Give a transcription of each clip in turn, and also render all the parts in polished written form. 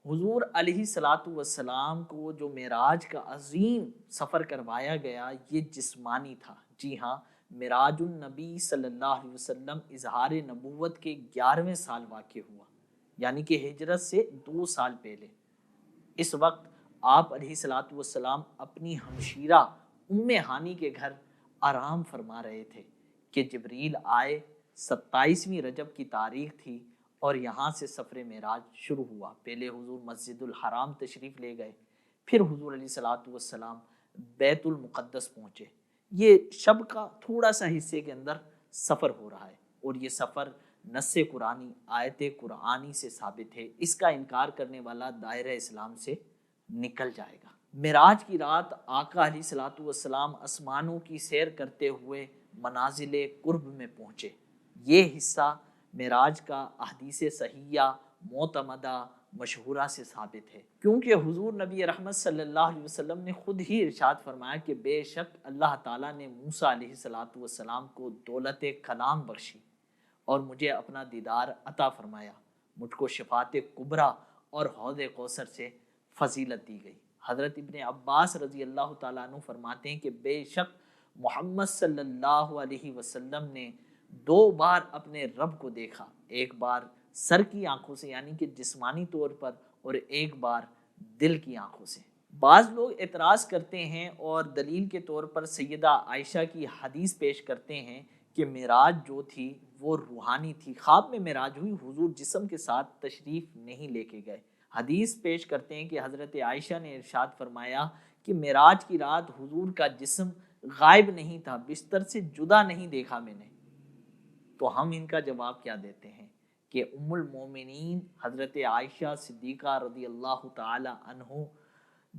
حضور علیہ الصلاۃ والسلام کو جو معراج کا عظیم سفر کروایا گیا یہ جسمانی تھا۔ جی ہاں، معراج النبی صلی اللہ علیہ وسلم اظہار نبوت کے 11ویں سال واقع ہوا، یعنی کہ ہجرت سے 2 سال پہلے۔ اس وقت آپ علیہ الصلاۃ والسلام اپنی ہمشیرہ ام ہانی کے گھر آرام فرما رہے تھے کہ جبریل آئے۔ 27ویں رجب کی تاریخ تھی اور یہاں سے سفر معراج شروع ہوا۔ پہلے حضور مسجد الحرام تشریف لے گئے، پھر حضور علیہ الصلاۃ والسلام بیت المقدس پہنچے۔ یہ شب کا تھوڑا سا حصے کے اندر سفر ہو رہا ہے، اور یہ سفر نص قرآنی آیت قرآنی سے ثابت ہے۔ اس کا انکار کرنے والا دائرہ اسلام سے نکل جائے گا۔ معراج کی رات آقا علیہ الصلاۃ والسلام آسمانوں کی سیر کرتے ہوئے منازل قرب میں پہنچے۔ یہ حصہ معراج کا احادیث صحیحہ معتمدہ مشہورہ سے ثابت ہے، کیونکہ حضور نبی رحمت صلی اللہ علیہ وسلم نے خود ہی ارشاد فرمایا کہ بے شک اللہ تعالیٰ نے موسیٰ علیہ الصلاۃ والسلام کو دولت کلام بخشی اور مجھے اپنا دیدار عطا فرمایا، مجھ کو شفاعت کبریٰ اور حوض کوثر سے فضیلت دی گئی۔ حضرت ابن عباس رضی اللہ تعالیٰ عنہ فرماتے ہیں کہ بے شک محمد صلی اللہ علیہ وسلم نے 2 بار اپنے رب کو دیکھا، ایک بار سر کی آنکھوں سے یعنی کہ جسمانی طور پر، اور ایک بار دل کی آنکھوں سے۔ بعض لوگ اعتراض کرتے ہیں اور دلیل کے طور پر سیدہ عائشہ کی حدیث پیش کرتے ہیں کہ معراج جو تھی وہ روحانی تھی، خواب میں معراج ہوئی، حضور جسم کے ساتھ تشریف نہیں لے کے گئے۔ حدیث پیش کرتے ہیں کہ حضرت عائشہ نے ارشاد فرمایا کہ معراج کی رات حضور کا جسم غائب نہیں تھا، بستر سے جدا نہیں دیکھا میں نے۔ تو ہم ان کا جواب کیا دیتے ہیں کہ ام المومنین حضرت عائشہ صدیقہ رضی اللہ تعالی عنہ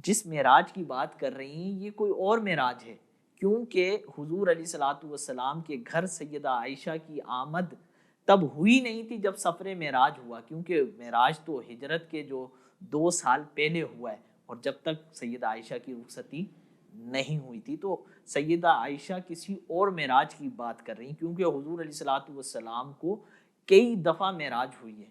جس معراج کی بات کر رہی ہیں یہ کوئی اور معراج ہے، کیونکہ حضور علیہ الصلاۃ والسلام کے گھر سیدہ عائشہ کی آمد تب ہوئی نہیں تھی جب سفر معراج ہوا، کیونکہ معراج تو ہجرت کے جو 2 سال پہلے ہوا ہے، اور جب تک سیدہ عائشہ کی رخصتی نہیں ہوئی تھی۔ تو سیدہ عائشہ کسی اور معراج کی بات کر رہی ہیں، کیونکہ حضور علیہ الصلاۃ والسلام کو کئی دفعہ معراج ہوئی ہے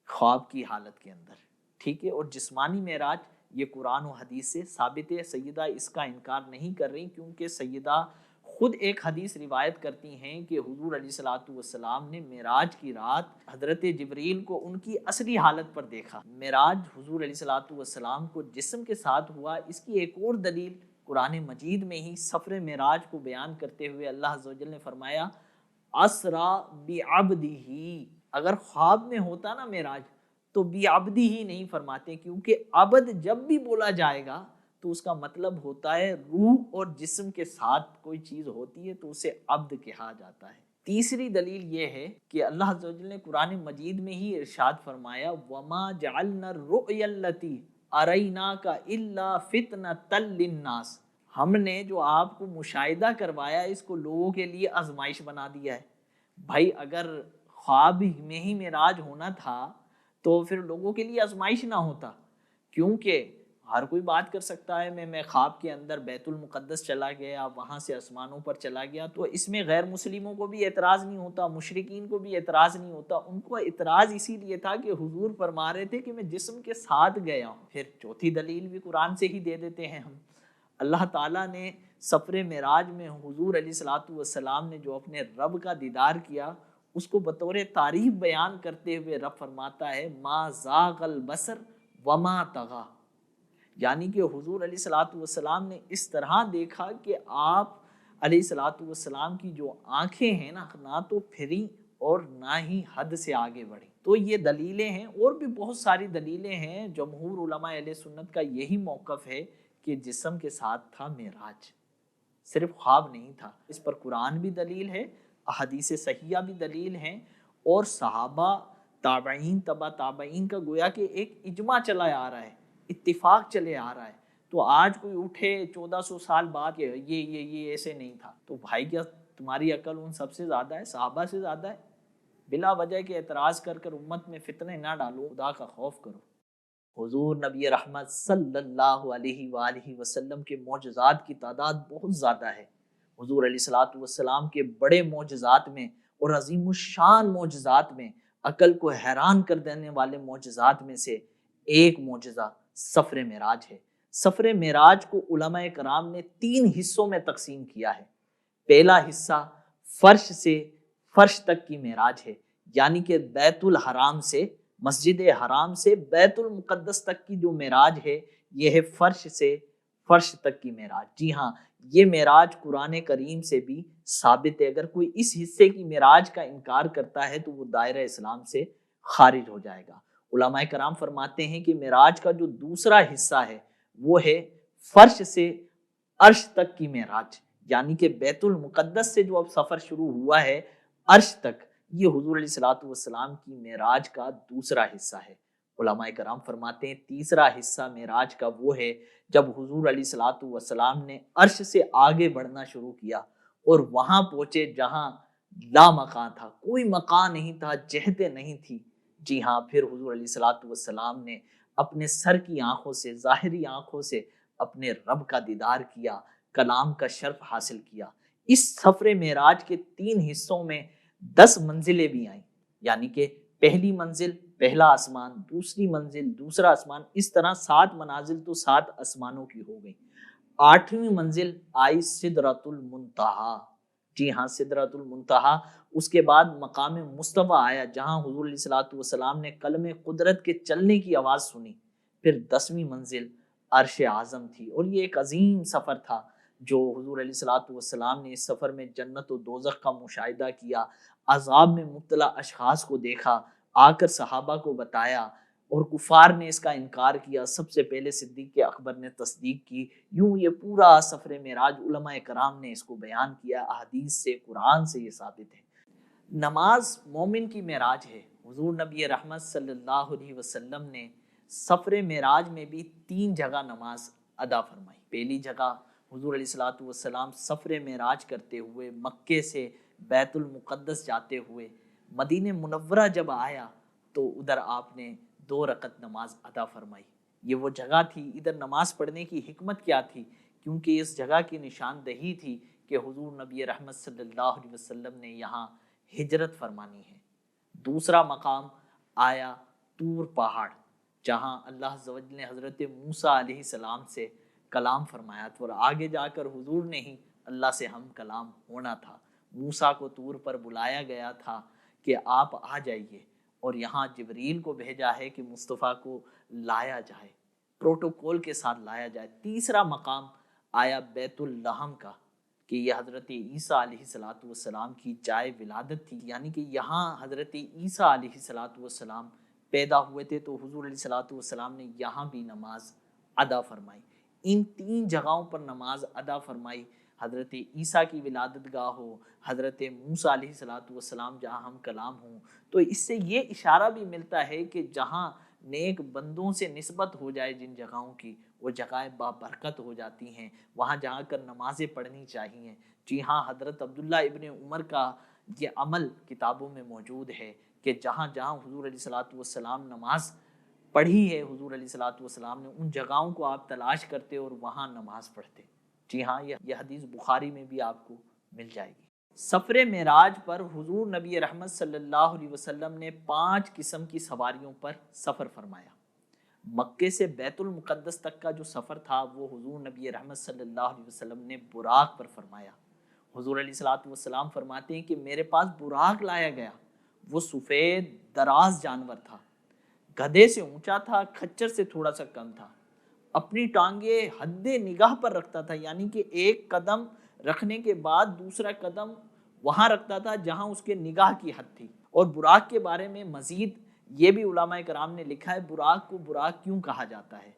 خواب کی حالت کے اندر، ٹھیک ہے۔ اور جسمانی معراج یہ قرآن و حدیث سے ثابت ہے، سیدہ اس کا انکار نہیں کر رہی، کیونکہ سیدہ خود ایک حدیث روایت کرتی ہیں کہ حضور علیہ الصلاۃ والسلام نے معراج کی رات حضرت جبریل کو ان کی اصلی حالت پر دیکھا۔ معراج حضور علیہ الصلاۃ والسلام کو جسم کے ساتھ ہوا، اس کی ایک اور دلیل قرآن مجید میں ہی سفر معراج کو بیان کرتے ہوئے اللہ عز و جل نے فرمایا اسرا بعبدہ۔ اگر خواب میں ہوتا نا معراج تو بعبدہ ہی نہیں فرماتے، کیونکہ عبد جب بھی بولا جائے گا تو اس کا مطلب ہوتا ہے روح اور جسم کے ساتھ کوئی چیز ہوتی ہے تو اسے عبد کہا جاتا ہے۔ تیسری دلیل یہ ہے کہ اللہ عز و جل نے قرآن مجید میں ہی ارشاد فرمایا وما جعلنا الرؤیا التي اریناک الا فتنۃ للناس، ہم نے جو آپ کو مشاہدہ کروایا اس کو لوگوں کے لیے آزمائش بنا دیا ہے۔ بھائی اگر خواب میں ہی معراج ہونا تھا تو پھر لوگوں کے لیے آزمائش نہ ہوتا، کیونکہ ہر کوئی بات کر سکتا ہے میں خواب کے اندر بیت المقدس چلا گیا، وہاں سے آسمانوں پر چلا گیا، تو اس میں غیر مسلموں کو بھی اعتراض نہیں ہوتا، مشرکین کو بھی اعتراض نہیں ہوتا۔ ان کو اعتراض اسی لیے تھا کہ حضور فرما رہے تھے کہ میں جسم کے ساتھ گیا ہوں۔ پھر چوتھی دلیل بھی قرآن سے ہی دے دیتے ہیں ہم۔ اللہ تعالیٰ نے سفر معراج میں حضور علیہ الصلاۃ والسلام نے جو اپنے رب کا دیدار کیا اس کو بطور تعریف بیان کرتے ہوئے رب فرماتا ہے ما زاغ البصر وما طغی، یعنی کہ حضور علیہ الصلاۃ والسلام نے اس طرح دیکھا کہ آپ علیہ الصلاۃ والسلام کی جو آنکھیں ہیں نا نہ تو پھریں اور نہ ہی حد سے آگے بڑھیں۔ تو یہ دلیلیں ہیں، اور بھی بہت ساری دلیلیں ہیں۔ جمہور علماء اہل سنت کا یہی موقف ہے کہ جسم کے ساتھ تھا معراج، صرف خواب نہیں تھا۔ اس پر قرآن بھی دلیل ہے، احادیث صحیحہ بھی دلیل ہیں، اور صحابہ تابعین تبع تابعین کا گویا کہ ایک اجماع چلا آ رہا ہے، اتفاق چلے آ رہا ہے۔ تو آج کوئی اٹھے 1400 سال بعد کہ یہ ایسے نہیں تھا، تو بھائی کیا تمہاری عقل ان سب سے زیادہ ہے، صحابہ سے زیادہ ہے؟ بلا وجہ کے اعتراض کر کر امت میں فتنے نہ ڈالو، خدا کا خوف کرو۔ حضور نبی رحمت صلی اللہ علیہ وآلہ وسلم کے معجزات کی تعداد بہت زیادہ ہے۔ حضور علیہ الصلاۃ والسلام کے بڑے معجزات میں اور عظیم الشان معجزات میں، عقل کو حیران کر دینے والے معجزات میں سے ایک معجزہ سفر معراج ہے۔ سفر معراج کو علماء کرام نے 3 حصوں میں تقسیم کیا ہے۔ پہلا حصہ فرش سے فرش تک کی معراج ہے، یعنی کہ بیت الحرام سے، مسجد حرام سے بیت المقدس تک کی جو معراج ہے یہ ہے فرش سے فرش تک کی معراج۔ جی ہاں، یہ معراج قرآن کریم سے بھی ثابت ہے۔ اگر کوئی اس حصے کی معراج کا انکار کرتا ہے تو وہ دائرہ اسلام سے خارج ہو جائے گا۔ علماء کرام فرماتے ہیں کہ معراج کا جو دوسرا حصہ ہے وہ ہے فرش سے عرش تک کی معراج، یعنی کہ بیت المقدس سے جو اب سفر شروع ہوا ہے عرش تک، یہ حضور علیہ الصلوۃ والسلام کی معراج کا دوسرا حصہ ہے۔ علماء کرام فرماتے ہیں تیسرا حصہ معراج کا وہ ہے جب حضور علیہ الصلوۃ والسلام نے عرش سے آگے بڑھنا شروع کیا اور وہاں پہنچے جہاں لا مکان تھا، کوئی مکان نہیں تھا، جہتیں نہیں تھی۔ جی ہاں، پھر حضور علیہ الصلوۃ والسلام نے اپنے سر کی آنکھوں سے، ظاہری آنکھوں سے اپنے رب کا دیدار کیا، کلام کا شرف حاصل کیا۔ اس سفر معراج کے 3 حصوں میں 10 منزلیں بھی آئیں، یعنی کہ پہلی منزل پہلا آسمان، دوسری منزل دوسرا آسمان، اس طرح 7 منازل تو 7 آسمانوں کی ہو گئی۔ 8ویں منزل آئی سدرۃ المنتہا۔ جی ہاں، سدرۃ المنتہا۔ اس کے بعد مقام مصطفیٰ آیا جہاں حضور علیہ الصلوۃ والسلام نے قلم قدرت کے چلنے کی آواز سنی۔ پھر 10ویں منزل عرش اعظم تھی، اور یہ ایک عظیم سفر تھا جو حضور علیہ الصلوۃ والسلام نے اس سفر میں جنت و دوزخ کا مشاہدہ کیا، عذاب میں مبتلا اشخاص کو دیکھا، آ کر صحابہ کو بتایا، اور کفار نے اس کا انکار کیا، سب سے پہلے صدیق اکبر نے تصدیق کی۔ یوں یہ پورا سفر معراج علماء کرام نے اس کو بیان کیا، احادیث سے، قرآن سے یہ ثابت ہے۔ نماز مومن کی معراج ہے۔ حضور نبی رحمت صلی اللہ علیہ وسلم نے سفر معراج میں بھی 3 جگہ نماز ادا فرمائی۔ پہلی جگہ حضور علیہ الصلوۃ والسلام سفر معراج کرتے ہوئے مکے سے بیت المقدس جاتے ہوئے مدینہ منورہ جب آیا تو ادھر آپ نے 2 رکعت نماز ادا فرمائی۔ یہ وہ جگہ تھی، ادھر نماز پڑھنے کی حکمت کیا تھی؟ کیونکہ اس جگہ کی نشاندہی تھی کہ حضور نبی رحمت صلی اللہ علیہ وسلم نے یہاں ہجرت فرمانی ہے۔ دوسرا مقام آیا طور پہاڑ، جہاں اللہ عز و جل نے حضرت موسیٰ علیہ السلام سے کلام فرمایا تھا، اور آگے جا کر حضور نے ہی اللہ سے ہم کلام ہونا تھا۔ موسیٰ کو طور پر بلایا گیا تھا کہ آپ آ جائیے، اور یہاں جبریل کو بھیجا ہے کہ مصطفیٰ کو لایا جائے، پروٹوکول کے ساتھ لایا جائے۔ تیسرا مقام آیا بیت اللحم کا، کہ یہ حضرت عیسیٰ علیہ السلام کی جائے ولادت تھی، یعنی کہ یہاں حضرت عیسیٰ علیہ السلام پیدا ہوئے تھے، تو حضور علیہ السلام نے یہاں بھی نماز ادا فرمائی۔ ان 3 جگہوں پر نماز ادا فرمائی، حضرت عیسیٰ کی ولادت گاہ ہو، حضرت موسیٰ علیہ السلام جہاں ہم کلام ہوں۔ تو اس سے یہ اشارہ بھی ملتا ہے کہ جہاں نیک بندوں سے نسبت ہو جائے جن جگہوں کی، وہ جگہیں بابرکت ہو جاتی ہیں، وہاں جا کر نمازیں پڑھنی چاہیے۔ جی ہاں، حضرت عبداللہ ابن عمر کا یہ عمل کتابوں میں موجود ہے کہ جہاں جہاں حضور علیہ الصلوۃ والسلام نماز پڑھی ہے، حضور علیہ الصلوۃ والسلام نے، ان جگہوں کو آپ تلاش کرتے اور وہاں نماز پڑھتے۔ جی ہاں، یہ حدیث بخاری میں بھی آپ کو مل جائے گی۔ سفر معراج پر حضور نبی رحمت صلی اللہ علیہ وسلم نے 5 قسم کی سواریوں پر سفر فرمایا۔ مکے سے بیت المقدس تک کا جو سفر تھا وہ حضور نبی رحمت صلی اللہ علیہ وسلم نے براق پر فرمایا۔ حضور علیہ الصلوۃ والسلام فرماتے ہیں کہ میرے پاس براق لایا گیا، وہ سفید دراز جانور تھا، گدھے سے اونچا تھا، کھچر سے تھوڑا سا کم تھا، اپنی ٹانگیں حد نگاہ پر رکھتا تھا، یعنی کہ ایک قدم رکھنے کے بعد دوسرا قدم وہاں رکھتا تھا جہاں اس کے نگاہ کی حد تھی۔ اور براق کے بارے میں مزید یہ بھی علماء کرام نے لکھا ہے، براق کو براق کیوں کہا جاتا ہے؟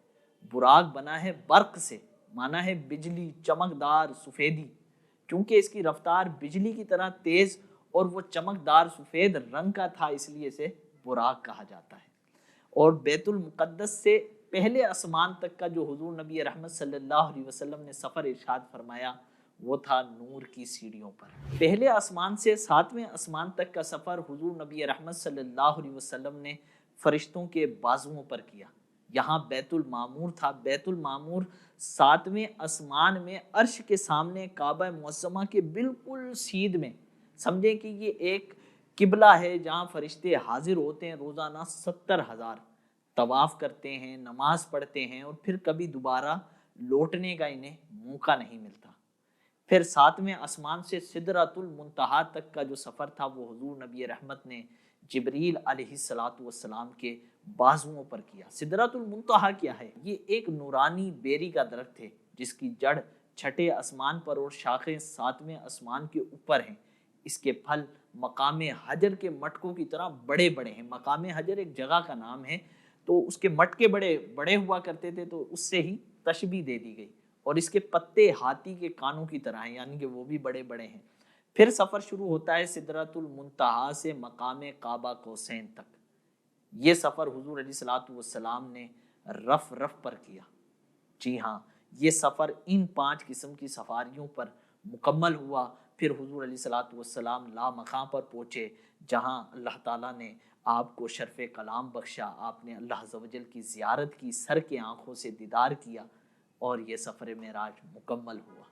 براق بنا ہے برق سے، مانا ہے بجلی، چمکدار سفیدی، کیونکہ اس کی رفتار بجلی کی طرح تیز اور وہ چمکدار سفید رنگ کا تھا، اس لیے اسے براق کہا جاتا ہے۔ اور بیت المقدس سے پہلے آسمان تک کا جو حضور نبی رحمت صلی اللہ علیہ وسلم نے سفر ارشاد فرمایا وہ تھا نور کی سیڑھیوں پر۔ پہلے آسمان سے 7ویں آسمان تک کا سفر حضور نبی رحمت صلی اللہ علیہ وسلم نے فرشتوں کے بازوؤں پر کیا۔ یہاں بیت المعمور تھا۔ بیت المعمور 7ویں آسمان میں عرش کے سامنے کعبہ معظمہ کے بالکل سیدھ میں، سمجھیں کہ یہ ایک قبلہ ہے جہاں فرشتے حاضر ہوتے ہیں روزانہ 70,000۔ طواف کرتے ہیں، نماز پڑھتے ہیں، اور پھر کبھی دوبارہ لوٹنے کا انہیں موقع نہیں ملتا۔ پھر ساتویں آسمان سے سدرۃ المنتہا تک کا جو سفر تھا وہ حضور نبی رحمت نے جبریل علیہ الصلاۃ والسلام کے بازوؤں پر کیا۔ سدرۃ المنتہا کیا ہے؟ یہ ایک نورانی بیری کا درخت ہے جس کی جڑ چھٹے آسمان پر اور شاخیں ساتویں آسمان کے اوپر ہیں۔ اس کے پھل مقام حجر کے مٹکوں کی طرح بڑے بڑے ہیں۔ مقام حجر ایک جگہ کا نام ہے، تو اس کے مٹکے بڑے بڑے ہوا کرتے تھے، تو اس سے ہی تشبیہ دے دی گئی۔ اور اس کے پتے ہاتھی کے کانوں کی طرح ہیں، یعنی کہ وہ بھی بڑے بڑے ہیں۔ پھر سفر شروع ہوتا ہے سدرۃ المنتہا سے مقام قابہ قوسین تک۔ یہ سفر حضور علیہ الصلوۃ والسلام نے رف رف پر کیا۔ جی ہاں، یہ سفر ان 5 قسم کی سفاریوں پر مکمل ہوا۔ پھر حضور علیہ الصلوۃ والسلام لا مقام پر پہنچے، جہاں اللہ تعالیٰ نے آپ کو شرف کلام بخشا۔ آپ نے اللہ عز و جل کی زیارت کی، سر کے آنکھوں سے دیدار کیا، اور یہ سفر معراج مکمل ہوا۔